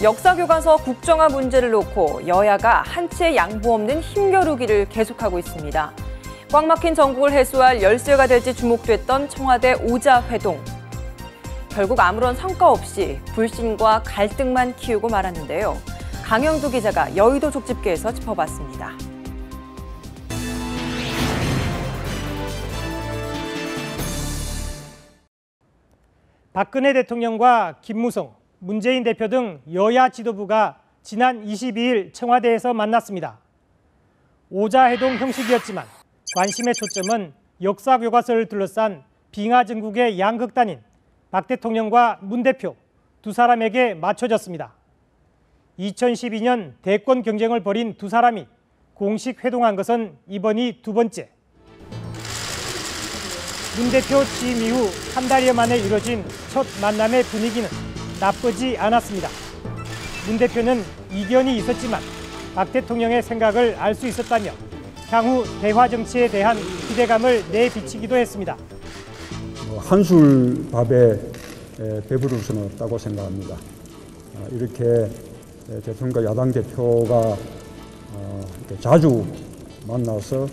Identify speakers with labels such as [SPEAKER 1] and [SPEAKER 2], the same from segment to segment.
[SPEAKER 1] 역사교과서 국정화 문제를 놓고 여야가 한치의 양보 없는 힘겨루기를 계속하고 있습니다. 꽉 막힌 전국을 해소할 열쇠가 될지 주목됐던 청와대 오자회동. 결국 아무런 성과 없이 불신과 갈등만 키우고 말았는데요. 강영두 기자가 여의도 족집게에서 짚어봤습니다.
[SPEAKER 2] 박근혜 대통령과 김무성, 문재인 대표 등 여야 지도부가 지난 22일 청와대에서 만났습니다. 오자회동 형식이었지만 관심의 초점은 역사교과서를 둘러싼 빙하전국의 양극단인 박 대통령과 문 대표 두 사람에게 맞춰졌습니다. 2012년 대권 경쟁을 벌인 두 사람이 공식 회동한 것은 이번이 두 번째. 문 대표 취임 이후 한 달여 만에 이뤄진 첫 만남의 분위기는 나쁘지 않았습니다. 문 대표는 이견이 있었지만 박 대통령의 생각을 알 수 있었다며 향후 대화 정치에 대한 기대감을 내비치기도 했습니다.
[SPEAKER 3] 한술 밥에 배부를 수는 없다고 생각합니다. 이렇게 대통령과 야당 대표가 이렇게 자주 만나서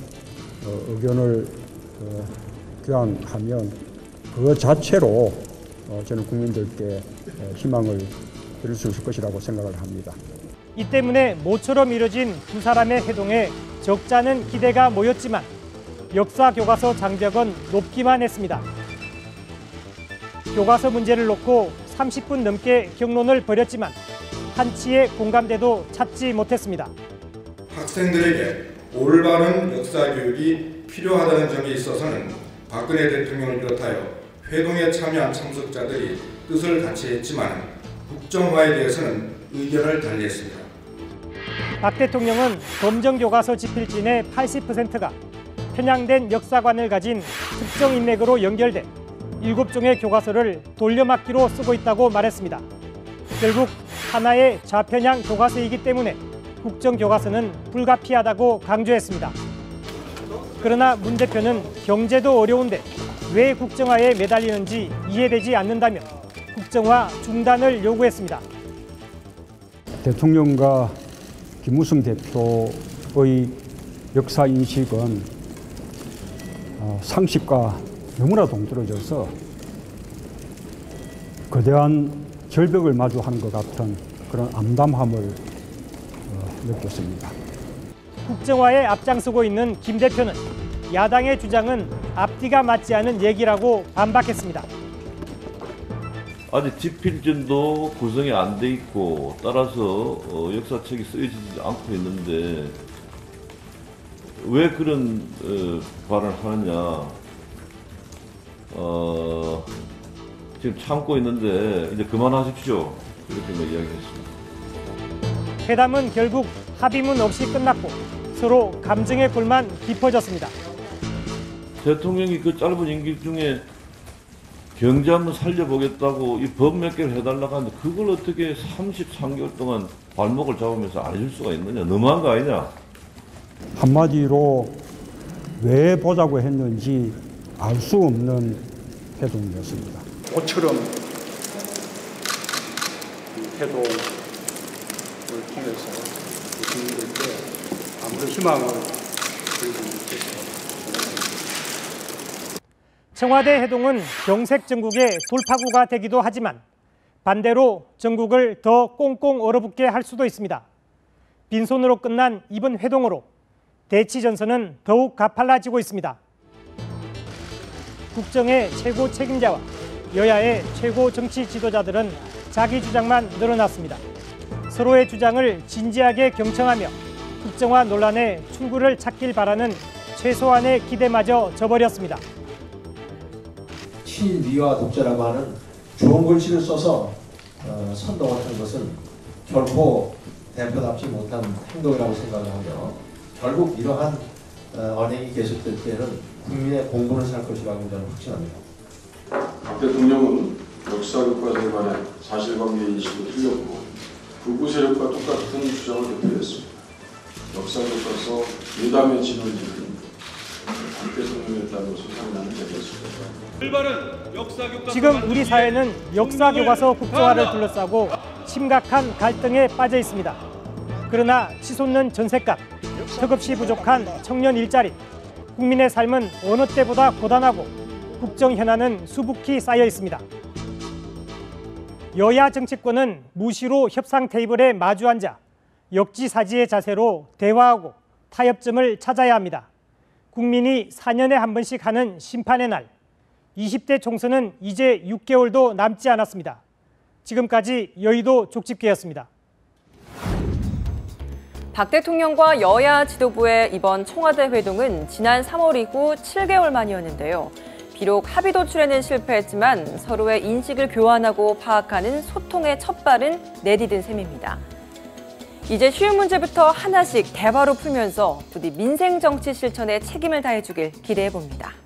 [SPEAKER 3] 의견을 교환하면 그 자체로 저는 국민들께 희망을 드릴 수 있을 것이라고 생각을 합니다.
[SPEAKER 2] 이 때문에 모처럼 이뤄진 두 사람의 회동에 적잖은 기대가 모였지만 역사 교과서 장벽은 높기만 했습니다. 교과서 문제를 놓고 30분 넘게 격론을 벌였지만 한치의 공감대도 찾지 못했습니다.
[SPEAKER 4] 학생들에게 올바른 역사 교육이 필요하다는 점에 있어서는 박근혜 대통령을 비롯하여 회동에 참여한 참석자들이 뜻을 같이 했지만 국정화에 대해서는 의견을 달리했습니다.
[SPEAKER 2] 박 대통령은 검정교과서 집필진의 80%가 편향된 역사관을 가진 특정 인맥으로 연결돼 7종의 교과서를 돌려막기로 쓰고 있다고 말했습니다. 결국 하나의 좌편향 교과서이기 때문에 국정교과서는 불가피하다고 강조했습니다. 그러나 문 대표는 경제도 어려운데 왜 국정화에 매달리는지 이해되지 않는다며 국정화 중단을 요구했습니다.
[SPEAKER 3] 대통령과 김무성 대표의 역사 인식은 상식과 너무나 동떨어져서 거대한 절벽을 마주하는 것 같은 그런 암담함을 느꼈습니다.
[SPEAKER 2] 국정화에 앞장서고 있는 김 대표는 야당의 주장은 앞뒤가 맞지 않은 얘기라고 반박했습니다.
[SPEAKER 5] 아직 집필전도 구성이 안 돼 있고 따라서 역사책이 쓰여지지 않고 있는데 왜 그런 발언을 하느냐. 지금 참고 있는데 이제 그만하십시오. 이렇게 이야기했습니다.
[SPEAKER 2] 회담은 결국 합의문 없이 끝났고 서로 감정의 골만 깊어졌습니다.
[SPEAKER 5] 대통령이 그 짧은 임기 중에 경제 한번 살려보겠다고 이 법 몇 개를 해달라고 하는데 그걸 어떻게 33개월 동안 발목을 잡으면서 안 해줄 수가 있느냐. 너무한 거 아니냐.
[SPEAKER 3] 한마디로 왜 보자고 했는지 알 수 없는 회동이었습니다.
[SPEAKER 6] 모처럼 회동을 통해서 국민들께 아무런 희망을 드리지 못했습니다.
[SPEAKER 2] 청와대 회동은 경색 전국의 돌파구가 되기도 하지만 반대로 전국을 더 꽁꽁 얼어붙게 할 수도 있습니다. 빈손으로 끝난 이번 회동으로 대치 전선은 더욱 가팔라지고 있습니다. 국정의 최고 책임자와 여야의 최고 정치 지도자들은 자기 주장만 늘어났습니다. 서로의 주장을 진지하게 경청하며 국정화 논란에 출구를 찾길 바라는 최소한의 기대마저 저버렸습니다.
[SPEAKER 7] 친미와 독재라고 하는 좋은 글씨를 써서 선동을 한 것은 결코 대표답지 못한 행동이라고 생각을 하며 결국 이러한 언행이 계속될 때는 국민의 공분을 살 것이라고 저는 확신합니다.
[SPEAKER 8] 박 대통령은 역사교과서에 관해 사실관계 인식이 틀렸고 극우 세력과 똑같은 주장을 대표했습니다. 역사교과서 예담의 진원지는 박 대통령에 따라 소상나는 자리였습니다.
[SPEAKER 2] 지금 우리 사회는 역사교과서 국정화를 둘러싸고 심각한 갈등에 빠져 있습니다. 그러나 치솟는 전셋값, 턱없이 부족한 청년 일자리, 국민의 삶은 어느 때보다 고단하고 국정 현안은 수북히 쌓여 있습니다. 여야 정치권은 무시로 협상 테이블에 마주 앉아 역지사지의 자세로 대화하고 타협점을 찾아야 합니다. 국민이 4년에 한 번씩 하는 심판의 날, 20대 총선은 이제 6개월도 남지 않았습니다. 지금까지 여의도 족집게였습니다.
[SPEAKER 1] 박 대통령과 여야 지도부의 이번 청와대 회동은 지난 3월 이후 7개월 만이었는데요. 비록 합의 도출에는 실패했지만 서로의 인식을 교환하고 파악하는 소통의 첫 발은 내디딘 셈입니다. 이제 쉬운 문제부터 하나씩 대화로 풀면서 부디 민생 정치 실천에 책임을 다해주길 기대해봅니다.